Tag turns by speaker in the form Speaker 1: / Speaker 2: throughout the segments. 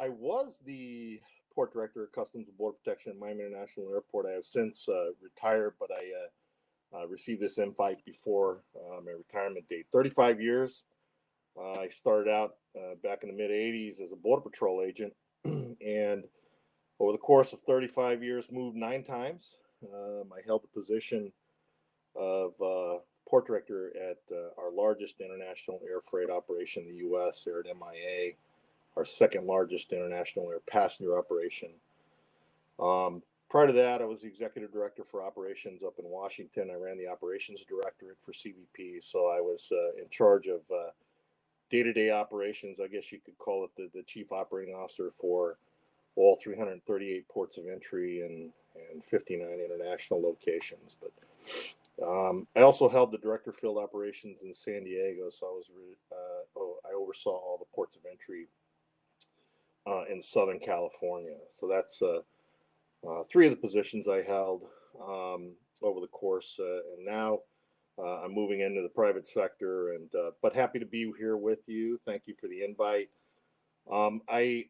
Speaker 1: I was the port director of Customs and Border Protection at Miami International Airport. I have since retired, but I received this invite before my retirement date. 35 years. I started out back in the mid 80s as a Border Patrol agent, and over the course of 35 years, moved 9 times. I held the position of port director at our largest international air freight operation in the U.S. there at MIA, our second largest international air passenger operation. Prior to that, I was the executive director for operations up in Washington. I ran the operations directorate for CBP, so I was in charge of day-to-day operations. I guess you could call it the chief operating officer for all 338 ports of entry and 59 international locations. But I also held the director of field operations in San Diego, so I oversaw all the ports of entry in Southern California. So that's 3 of the positions I held over the course, and now I'm moving into the private sector. And but happy to be here with you. Thank you for the invite. I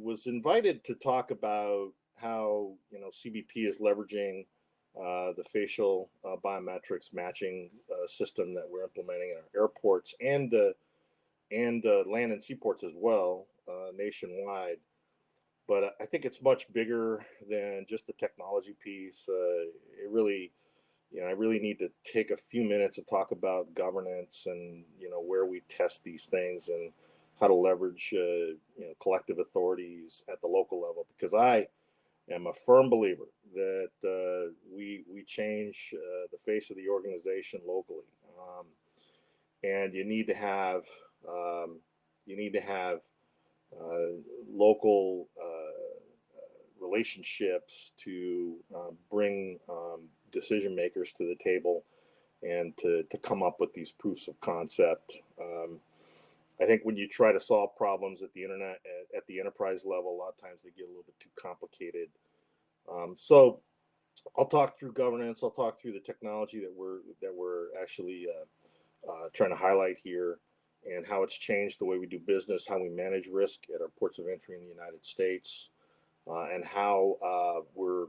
Speaker 1: was invited to talk about how CBP is leveraging the facial biometrics matching system that we're implementing in our airports and land and seaports as well, nationwide. But I think it's much bigger than just the technology piece. It really, I really need to take a few minutes to talk about governance and where we test these things and how to leverage collective authorities at the local level, because I am a firm believer that we change the face of the organization locally, and you need to have local relationships to bring decision makers to the table and to come up with these proofs of concept. I think when you try to solve problems at the enterprise level, a lot of times they get a little bit too complicated. So I'll talk through governance. I'll talk through the technology that we're actually trying to highlight here, and how it's changed the way we do business, how we manage risk at our ports of entry in the United States, and how we're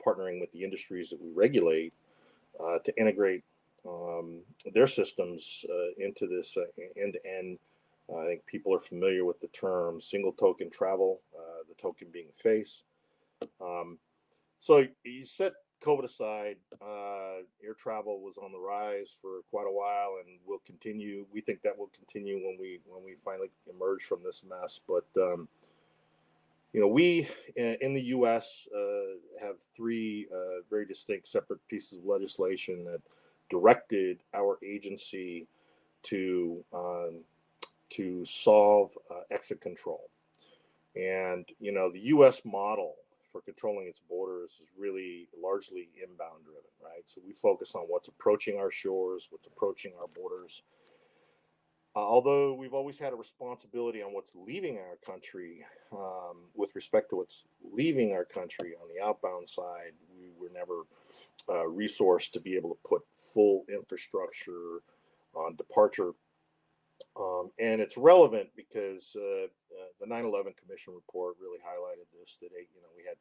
Speaker 1: partnering with the industries that we regulate to integrate their systems into this end-to-end. I think people are familiar with the term single token travel, the token being a face. So you set COVID aside, air travel was on the rise for quite a while and will continue. We think that will continue when we finally emerge from this mess. But we in the U.S. Have 3 very distinct separate pieces of legislation that directed our agency to solve exit control. And the U.S. model for controlling its borders is really largely inbound driven, right? So we focus on what's approaching our shores, what's approaching our borders. Although we've always had a responsibility on what's leaving our country, with respect to what's leaving our country on the outbound side, we were never resourced to be able to put full infrastructure on departure. And it's relevant because the 9/11 Commission report really highlighted this, that we had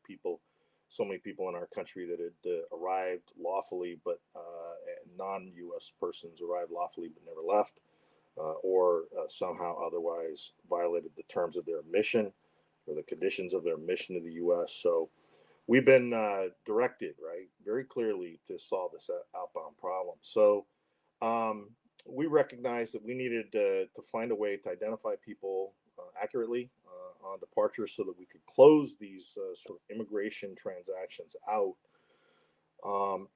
Speaker 1: so many people in our country that had arrived lawfully, but non-U.S. persons arrived lawfully but never left, or somehow otherwise violated the terms of their mission or the conditions of their mission to the U.S. So we've been directed, right, very clearly to solve this outbound problem. So we recognized that we needed to find a way to identify people accurately on departure so that we could close these sort of immigration transactions out.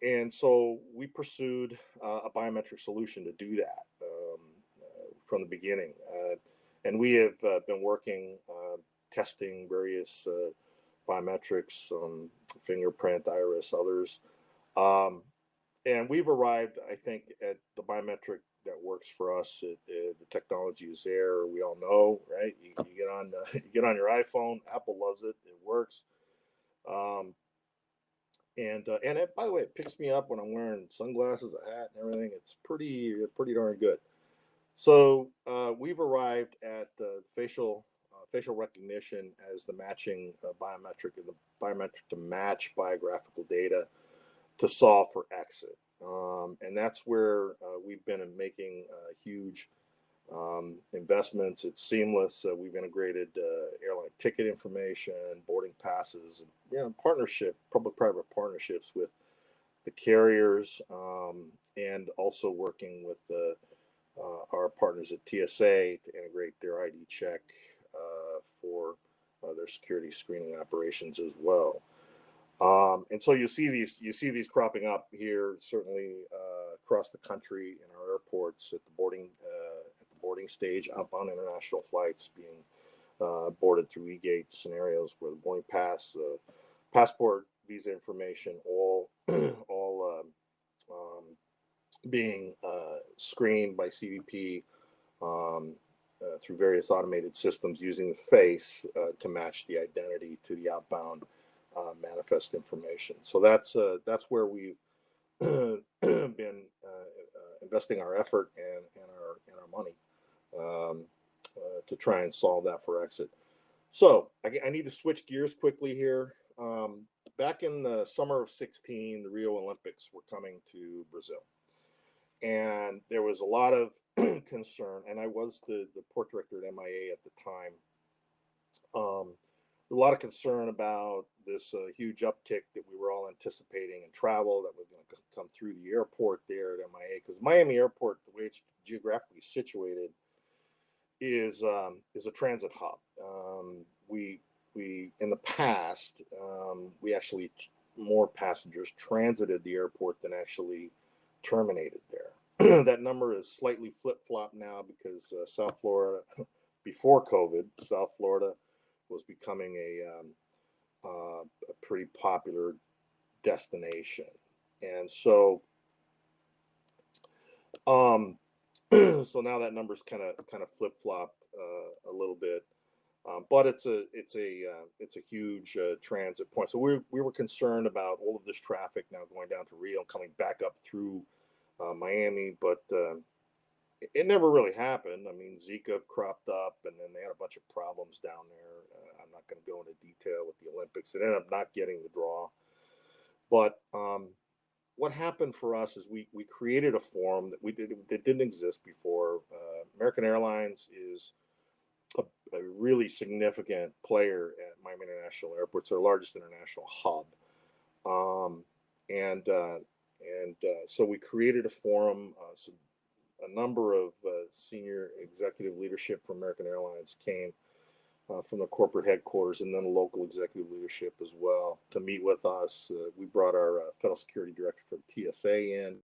Speaker 1: And so we pursued a biometric solution to do that from the beginning. And we have been working, testing various biometrics, fingerprint, iris, others. And we've arrived, I think, at the biometric that works for us. The technology is there. We all know, right? You get on your iPhone. Apple loves it. It works. And by the way, it picks me up when I'm wearing sunglasses, a hat, and everything. It's pretty darn good. So we've arrived at the facial facial recognition as the matching biometric, and the biometric to match biographical data to solve for exit. And that's where we've been making huge investments. It's seamless. We've integrated airline ticket information, boarding passes, and public-private partnerships with the carriers, and also working with our partners at TSA to integrate their ID check for their security screening operations as well. And so you see these cropping up here, certainly across the country in our airports at the boarding stage, outbound international flights being boarded through e-gate scenarios where the boarding pass, passport, visa information, all being screened by CBP through various automated systems using the face to match the identity to the outbound manifest information. So that's where we've been investing our effort and our money to try and solve that for exit. So I need to switch gears quickly here. Back in the summer of 2016, the Rio Olympics were coming to Brazil, and there was a lot of concern, and I was the port director at MIA at the time. A lot of concern about this huge uptick that we were all anticipating in travel that was going to come through the airport there at MIA, because Miami Airport, the way it's geographically situated, is a transit hub. We in the past, we actually more passengers transited the airport than actually terminated there. That number is slightly flip-flopped now because South Florida, before COVID, South Florida was becoming a pretty popular destination, and so so now that number's kind of flip-flopped a little bit, but it's a huge transit point. So we were concerned about all of this traffic now going down to Rio and coming back up through Miami, but it never really happened. I mean, Zika cropped up, and then they had a bunch of problems down there. I'm not going to go into detail with the Olympics. It ended up not getting the draw. But what happened for us is we created a forum that didn't exist before. American Airlines is a really significant player at Miami International Airport. It's our largest international hub. So we created a forum. A number of senior executive leadership from American Airlines came from the corporate headquarters, and then the local executive leadership as well to meet with us. We brought our federal security director from TSA in.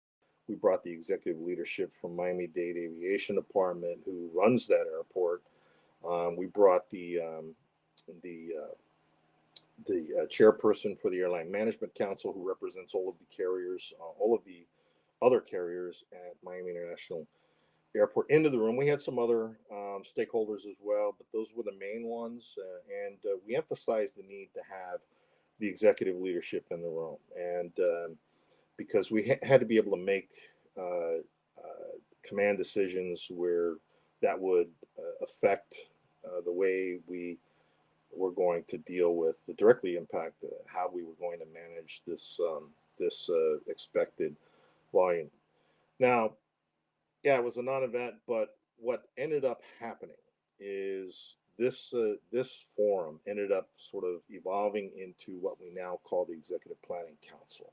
Speaker 1: We brought the executive leadership from Miami-Dade Aviation Department, who runs that airport. We brought the chairperson for the Airline Management Council, who represents all of the carriers, all of the other carriers at Miami International Airport, into the room. We had some other stakeholders as well, but those were the main ones. And we emphasized the need to have the executive leadership in the room. And because we had to be able to make command decisions where that would affect the way we were going to deal with, directly impact how we were going to manage this expected volume. Now, yeah, it was a non-event, but what ended up happening is this forum ended up sort of evolving into what we now call the Executive Planning Council.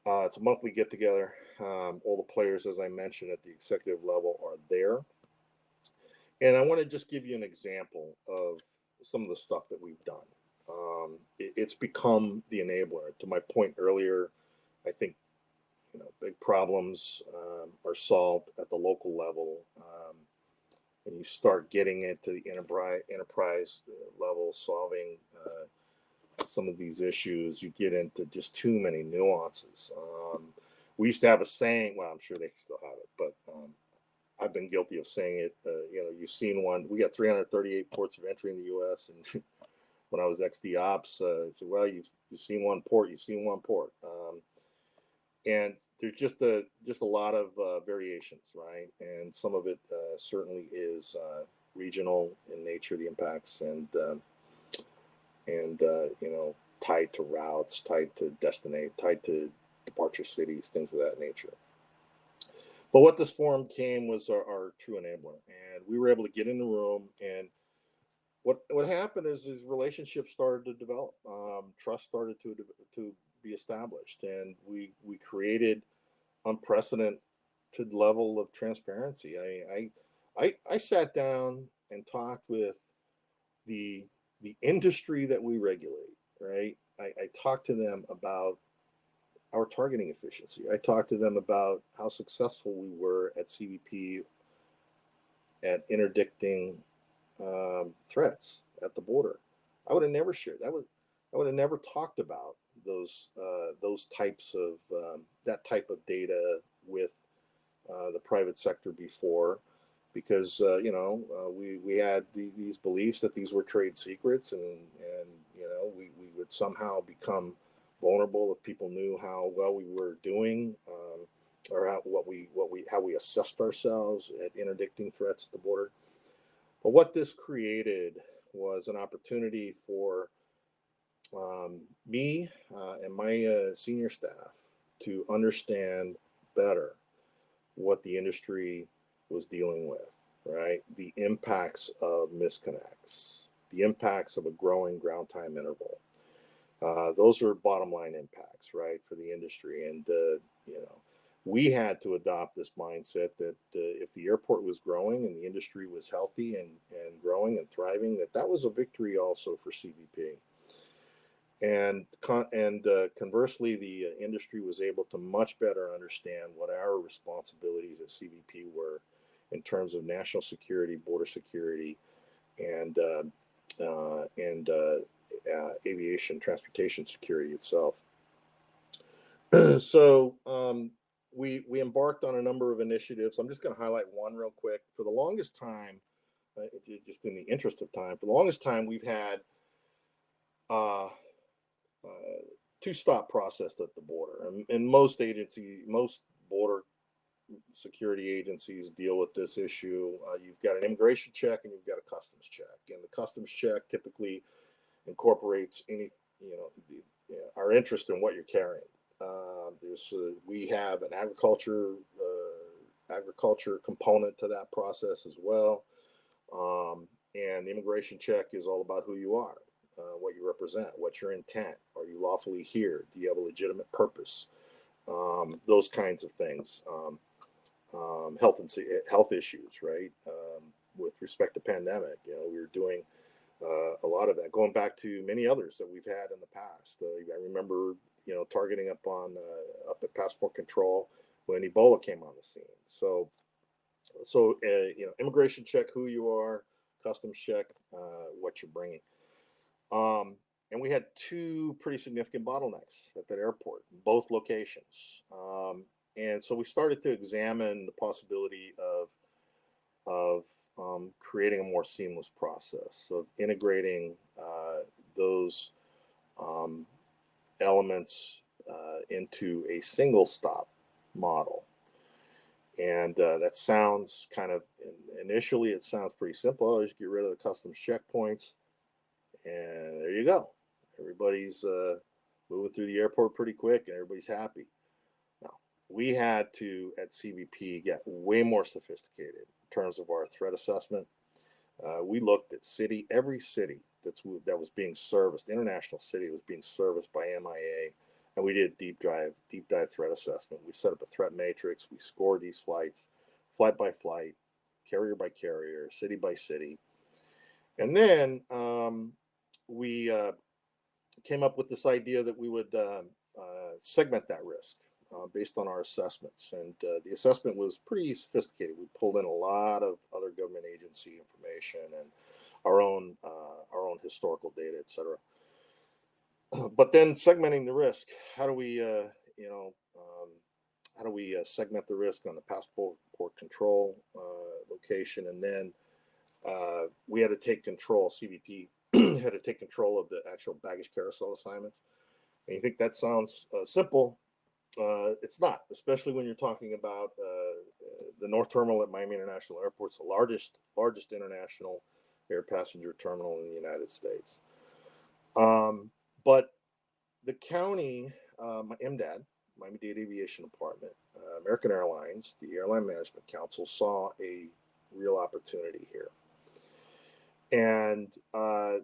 Speaker 1: It's a monthly get-together. All the players, as I mentioned, at the executive level are there. And I want to just give you an example of some of the stuff that we've done. It's become the enabler. To my point earlier, I think big problems are solved at the local level. When you start getting into the enterprise level, solving some of these issues, you get into just too many nuances. We used to have a saying, well, I'm sure they still have it, but I've been guilty of saying it. You've seen one. We got 338 ports of entry in the U.S. And when I was XD Ops, I said, well, you've seen one port. You've seen one port. And there's just a lot of variations, right? And some of it certainly is regional in nature, the impacts, and tied to routes, tied to destination, tied to departure cities, things of that nature. But what this forum came was our true enabler, and we were able to get in the room. And what happened is relationships started to develop, trust started to be established, and we created unprecedented level of transparency. I sat down and talked with the industry that we regulate, right? I talked to them about our targeting efficiency. I talked to them about how successful we were at CBP at interdicting threats at the border. I would have never shared that. I would have never talked about those types of that type of data with the private sector before, because we had these beliefs that these were trade secrets, and we would somehow become vulnerable if people knew how well we were doing, or how we assessed ourselves at interdicting threats at the border. But what this created was an opportunity for me and my senior staff to understand better what the industry was dealing with, right? The impacts of misconnects, the impacts of a growing ground time interval. Those are bottom line impacts, right, for the industry. And, we had to adopt this mindset that if the airport was growing and the industry was healthy and growing and thriving, that was a victory also for CBP. And conversely, the industry was able to much better understand what our responsibilities at CBP were in terms of national security, border security, and aviation transportation security itself. So we embarked on a number of initiatives. I'm just going to highlight one real quick. For the longest time, just in the interest of time, for the longest time, we've had two-stop process at the border, and most border security agencies deal with this issue. You've got an immigration check and you've got a customs check, and the customs check typically incorporates our interest in what you're carrying. We have an agriculture component to that process as well, and the immigration check is all about who you are, what you represent, what's your intent, are you lawfully here, do you have a legitimate purpose, those kinds of things, health issues, right? With respect to pandemic, we were doing a lot of that, going back to many others that we've had in the past. I remember, targeting up at passport control when Ebola came on the scene. So immigration check who you are, customs check what you're bringing. And we had two pretty significant bottlenecks at that airport, both locations. And so we started to examine the possibility of creating a more seamless process of integrating those elements into a single stop model. And that sounds initially it sounds pretty simple. Just get rid of the customs checkpoints, and there you go. Everybody's moving through the airport pretty quick, and everybody's happy. Now, we had to, at CBP, get way more sophisticated in terms of our threat assessment. We looked at every city that was being serviced, international city was being serviced by MIA, and we did deep dive threat assessment. We set up a threat matrix. We scored these flights, flight by flight, carrier by carrier, city by city, and then we came up with this idea that we would segment that risk based on our assessments. And the assessment was pretty sophisticated. We pulled in a lot of other government agency information and our own historical data, et cetera. But then segmenting the risk, how do we segment the risk on the passport control location? And then we had to take control, CBP had to take control of the actual baggage carousel assignments. And you think that sounds simple. It's not, especially when you're talking about the North Terminal at Miami International Airport is the largest international air passenger terminal in the United States. But the county, my MDAD, Miami-Dade Aviation Department, American Airlines, the Airline Management Council saw a real opportunity here. And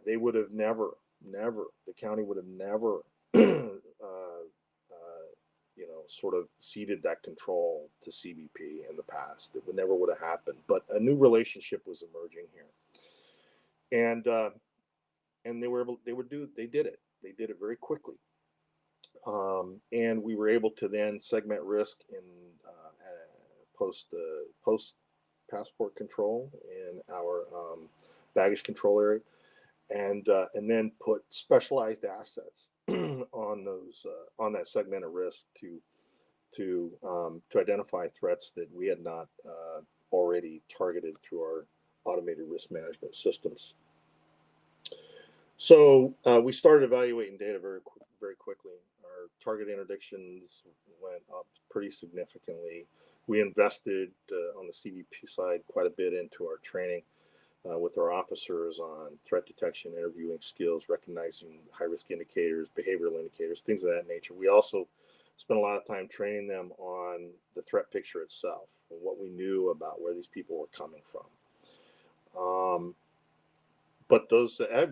Speaker 1: they would have never, the county would have never, sort of ceded that control to CBP in the past. It never would have happened. But a new relationship was emerging here. And they did it. They did it very quickly. And we were able to then segment risk in post passport control in our baggage control area, and then put specialized assets on that segment of risk to identify threats that we had not already targeted through our automated risk management systems. So we started evaluating data very quickly. Our target interdictions went up pretty significantly. We invested on the CBP side quite a bit into our training with our officers on threat detection, interviewing skills, recognizing high-risk indicators, behavioral indicators, things of that nature. We also spent a lot of time training them on the threat picture itself and what we knew about where these people were coming from. But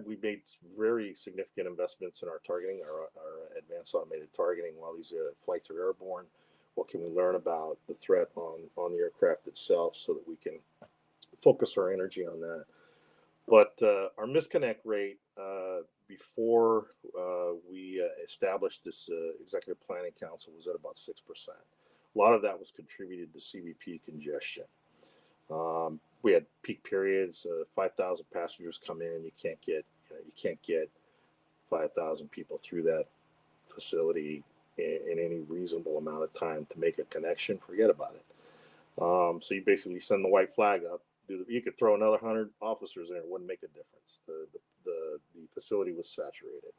Speaker 1: we made very significant investments in our targeting, our advanced automated targeting while these flights are airborne. What can we learn about the threat on the aircraft itself so that we can focus our energy on that? But our misconnect rate before we established this Executive Planning Council was at about 6%. A lot of that was contributed to CBP congestion. We had peak periods, 5,000 passengers come in. You can't get 5,000 people through that facility in any reasonable amount of time to make a connection. Forget about it. So you basically send the white flag up. You could throw another 100 officers in; it wouldn't make a difference. The facility was saturated.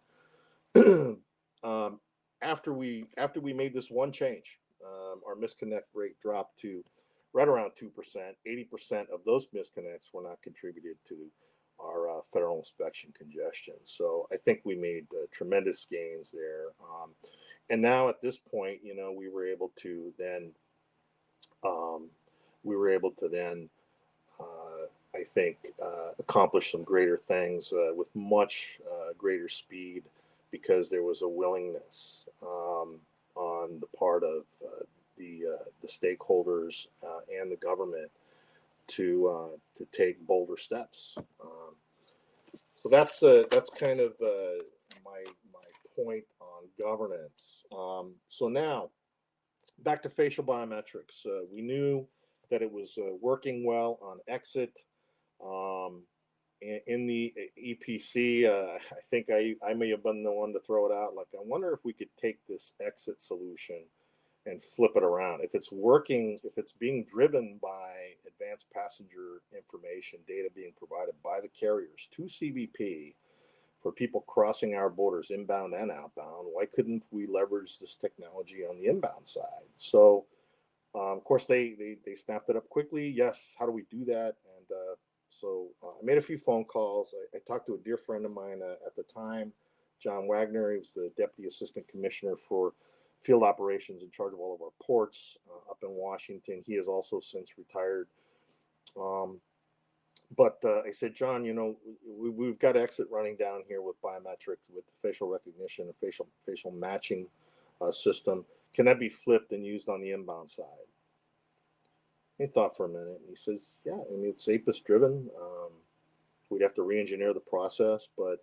Speaker 1: After we made this one change, our misconnect rate dropped to right around 2%. 80% of those misconnects were not contributed to our federal inspection congestion. So I think we made tremendous gains there. And now at this point, we were able to then, I think, accomplish some greater things with much greater speed because there was a willingness on the part of the stakeholders and the government to take bolder steps. So that's kind of my point on governance. So now back to facial biometrics. We knew that it was working well on exit. In the EPC, I think I may have been the one to throw it out. Like, I wonder if we could take this exit solution and flip it around. If it's working, if it's being driven by advanced passenger information, data being provided by the carriers to CBP for people crossing our borders, inbound and outbound, why couldn't we leverage this technology on the inbound side? So, of course, they snapped it up quickly. Yes, how do we do that? And so I made a few phone calls. I talked to a dear friend of mine at the time, John Wagner. He was the Deputy Assistant Commissioner for Field Operations in charge of all of our ports up in Washington. He has also since retired. But I said, John, we've got exit running down here with biometrics, with the facial recognition and facial matching system. Can that be flipped and used on the inbound side? He thought for a minute, and he says, yeah, I mean, it's APIS driven. We'd have to re-engineer the process, but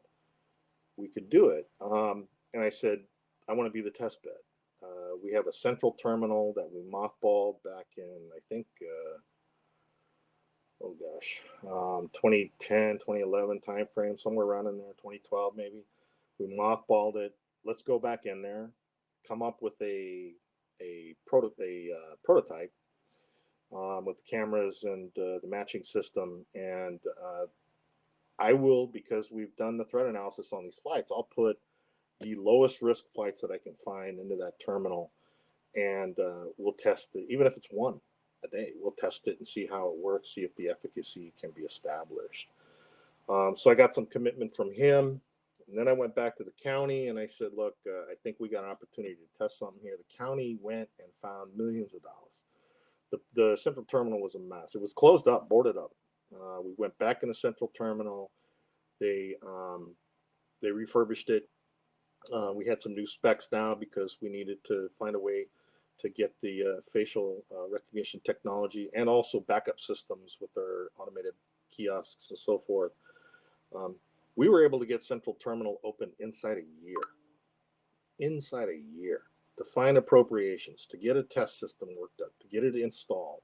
Speaker 1: we could do it. And I said, I want to be the test bed. We have a central terminal that we mothballed back in, I think, 2010, 2011 timeframe, somewhere around in there, 2012 maybe. We mothballed it. Let's go back in there, come up with a prototype with the cameras and the matching system. And I will, because we've done the threat analysis on these flights, I'll put the lowest risk flights that I can find into that terminal, and we'll test it, even if it's one a day. We'll test it and see how it works, see if the efficacy can be established. So I got some commitment from him. And then I went back to the county and I said, look, I think we got an opportunity to test something here. The county went and found millions of dollars. The central terminal was a mess. It was closed up, boarded up. We went back in the central terminal. They refurbished it. We had some new specs now because we needed to find a way to get the facial recognition technology and also backup systems with our automated kiosks and so forth. We were able to get Central Terminal open inside a year. Inside a year, to find appropriations, to get a test system worked up, to get it installed,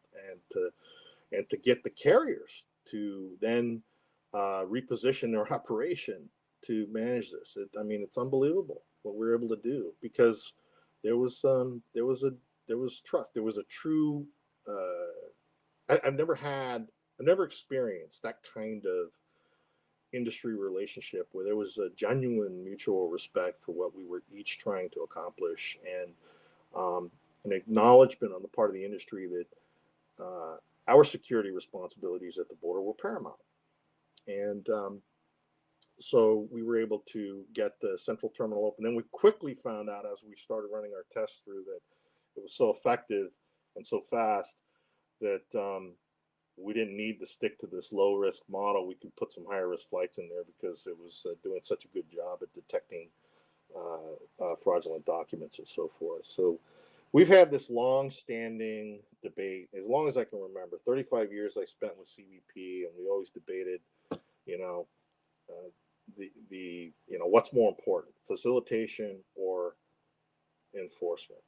Speaker 1: and to get the carriers to then reposition their operation to manage this. It's unbelievable what we were able to do because there was trust. There was a true. I've never experienced that kind of industry relationship where there was a genuine mutual respect for what we were each trying to accomplish, and an acknowledgement on the part of the industry that our security responsibilities at the border were paramount. And so we were able to get the central terminal open. Then we quickly found out as we started running our tests through that it was so effective and so fast that we didn't need to stick to this low risk model. We could put some higher risk flights in there because it was doing such a good job at detecting fraudulent documents and so forth. So we've had this long standing debate, as long as I can remember. 35 years I spent with CBP, and we always debated, what's more important, facilitation or enforcement.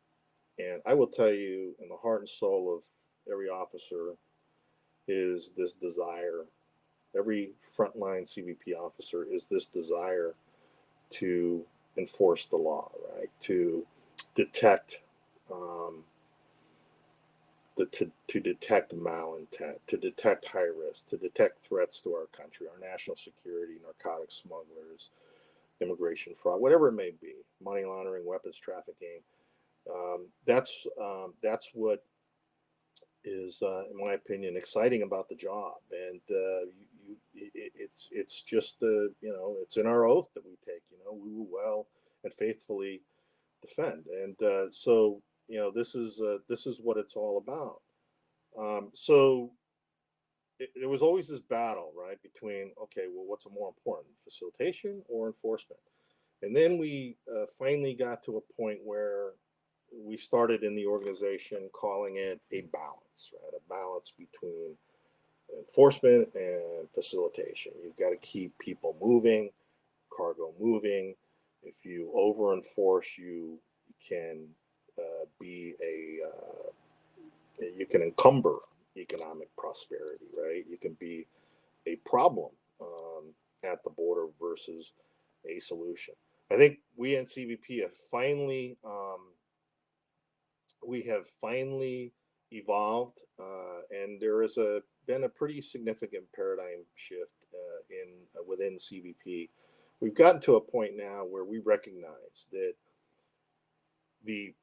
Speaker 1: And I will tell you, in the heart and soul of every officer is this desire. Every frontline CBP officer is this desire to enforce the law, right? To detect, to detect malintent, to detect high risk, to detect threats to our country, our national security, narcotics smugglers, immigration fraud, whatever it may be, money laundering, weapons trafficking. That's what is, in my opinion, exciting about the job. And it's just, it's in our oath that we take. We will well and faithfully defend. And so this is what it's all about. So there was always this battle, right, between, okay, well, what's more important, facilitation or enforcement? And then we finally got to a point where we started in the organization calling it a balance, right? A balance between enforcement and facilitation. You've got to keep people moving, cargo moving. If you over enforce, you can you can encumber economic prosperity, right? You can be a problem at the border versus a solution. I think we in CBP have finally evolved, and there has been a pretty significant paradigm shift within CBP. We've gotten to a point now where we recognize that the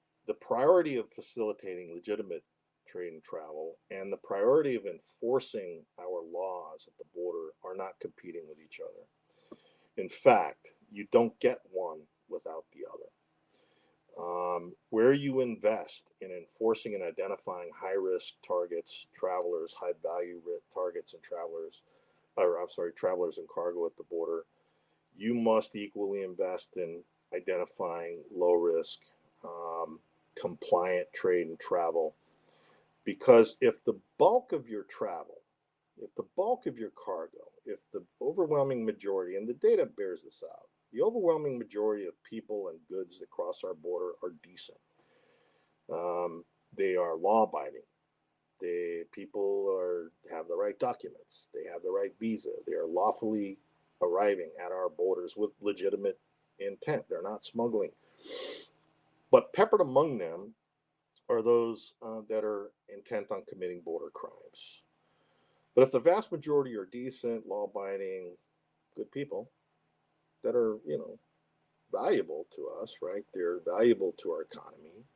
Speaker 1: priority of facilitating legitimate trade and travel and the priority of enforcing our laws at the border are not competing with each other. In fact, you don't get one without the other. Where you invest in enforcing and identifying high-risk targets, travelers, high-value targets, and travelers and cargo at the border, you must equally invest in identifying low-risk, compliant trade and travel. Because if the bulk of your travel, if the bulk of your cargo, if the overwhelming majority, and the data bears this out, the overwhelming majority of people and goods that cross our border are decent. They are law-abiding. People have the right documents. They have the right visa. They are lawfully arriving at our borders with legitimate intent. They're not smuggling. But peppered among them are those that are intent on committing border crimes. But if the vast majority are decent, law-abiding, good people that are, valuable to us, right? They're valuable to our economy.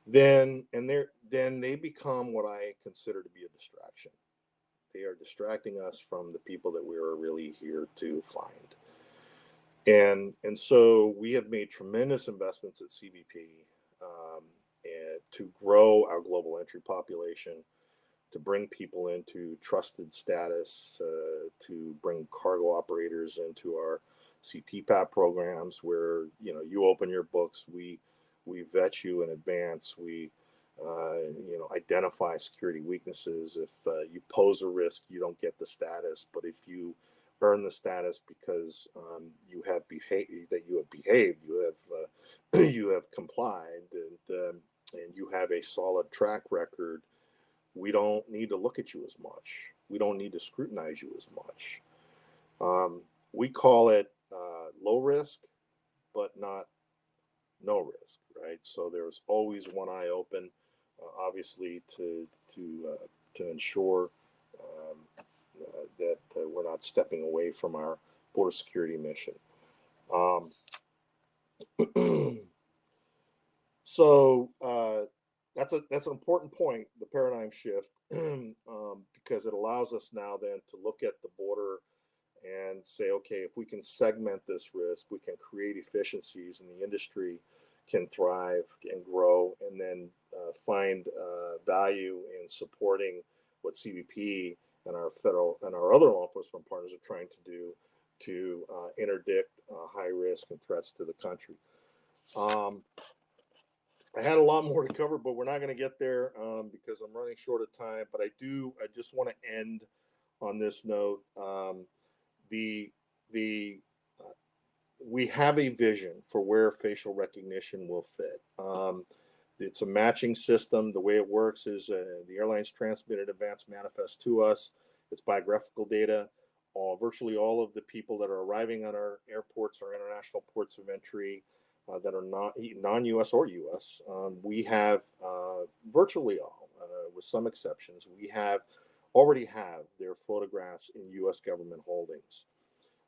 Speaker 1: then they become what I consider to be a distraction. They are distracting us from the people that we are really here to find. And so we have made tremendous investments at CBP, and to grow our global entry population, to bring people into trusted status, to bring cargo operators into our CTPAP programs, where you open your books, we vet you in advance, we identify security weaknesses. If you pose a risk, you don't get the status, but if you earn the status because you have behaved, you have you have complied, and you have a solid track record, we don't need to look at you as much. We don't need to scrutinize you as much. We call it low risk, but not no risk, right? So there's always one eye open, obviously, to ensure that we're not stepping away from our border security mission. So that's an important point, the paradigm shift, because it allows us now then to look at the border and say, okay, if we can segment this risk, we can create efficiencies, and the industry can thrive and grow, and then find value in supporting what CBP and our federal and our other law enforcement partners are trying to do to interdict high risk and threats to the country. I had a lot more to cover, but we're not going to get there because I'm running short of time. But I just want to end on this note. We have a vision for where facial recognition will fit. It's a matching system. The way it works is the airlines transmit an advanced manifest to us. It's biographical data. Virtually all of the people that are arriving at our airports or international ports of entry that are not non-U.S. or U.S. We have virtually all, with some exceptions, already have their photographs in U.S. government holdings.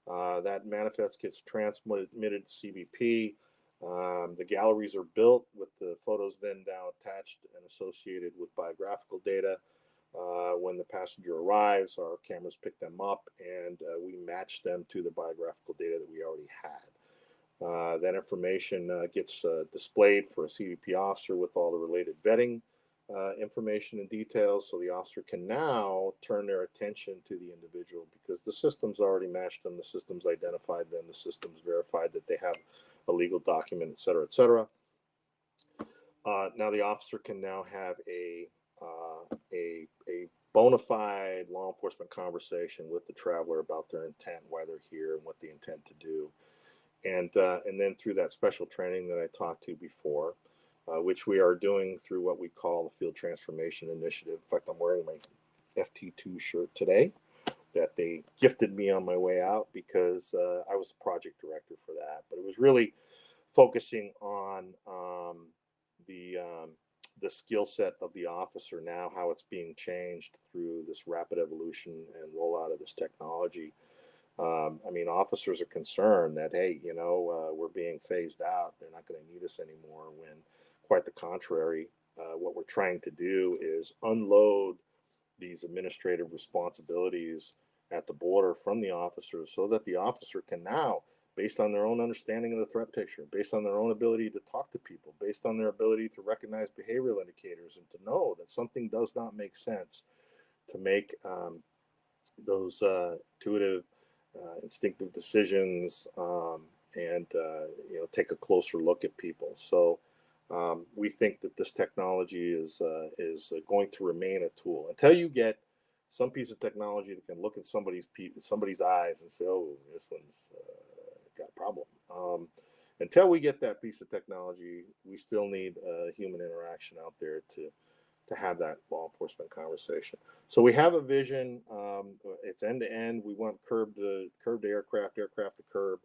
Speaker 1: That manifest gets transmitted to CBP. The galleries are built with the photos then now attached and associated with biographical data. When the passenger arrives, our cameras pick them up, and we match them to the biographical data that we already had. That information gets displayed for a CBP officer with all the related vetting information and details, so the officer can now turn their attention to the individual because the system's already matched them, the system's identified them, the system's verified that they have a legal document, et cetera, et cetera. Now the officer can now have a bona fide law enforcement conversation with the traveler about their intent, why they're here, and what they intend to do. And then through that special training that I talked to before, which we are doing through what we call the Field Transformation Initiative. In fact, I'm wearing my FT2 shirt today that they gifted me on my way out because I was the project director for that. But it was really focusing on the skill set of the officer now, how it's being changed through this rapid evolution and rollout of this technology. I mean, officers are concerned that, hey, we're being phased out. They're not going to need us anymore, when quite the contrary. What we're trying to do is unload these administrative responsibilities at the border from the officers so that the officer can now, based on their own understanding of the threat picture, based on their own ability to talk to people, based on their ability to recognize behavioral indicators and to know that something does not make sense, to make those intuitive, instinctive decisions, and take a closer look at people. So we think that this technology is going to remain a tool until you get some piece of technology that can look at somebody's eyes and say, "Oh, this one's got a problem." Until we get that piece of technology, we still need human interaction out there to have that law enforcement conversation. So we have a vision. It's end to end. We want curb to aircraft to curb,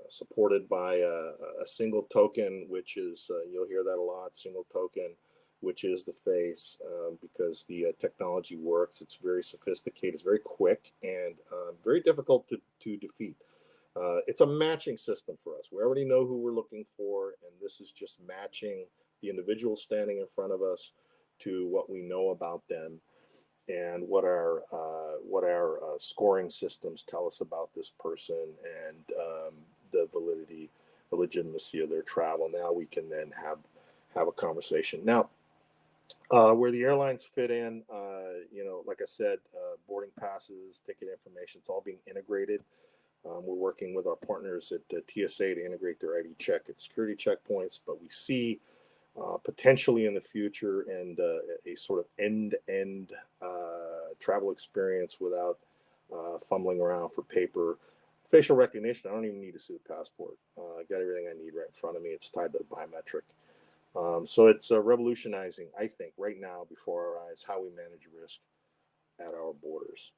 Speaker 1: supported by a single token, which is, you'll hear that a lot, single token, which is the face, because the technology works. It's very sophisticated, it's very quick, and very difficult to defeat. It's a matching system for us. We already know who we're looking for, and this is just matching the individual standing in front of us to what we know about them and what our scoring systems tell us about this person and the validity, the legitimacy of their travel. Now we can then have a conversation. Now, where the airlines fit in, like I said, boarding passes, ticket information, it's all being integrated. We're working with our partners at the TSA to integrate their ID check at security checkpoints, but we see potentially in the future and a sort of end-to-end travel experience without fumbling around for paper. Facial recognition, I don't even need to see the passport. I got everything I need right in front of me. It's tied to the biometric. So it's revolutionizing, I think, right now before our eyes, how we manage risk at our borders.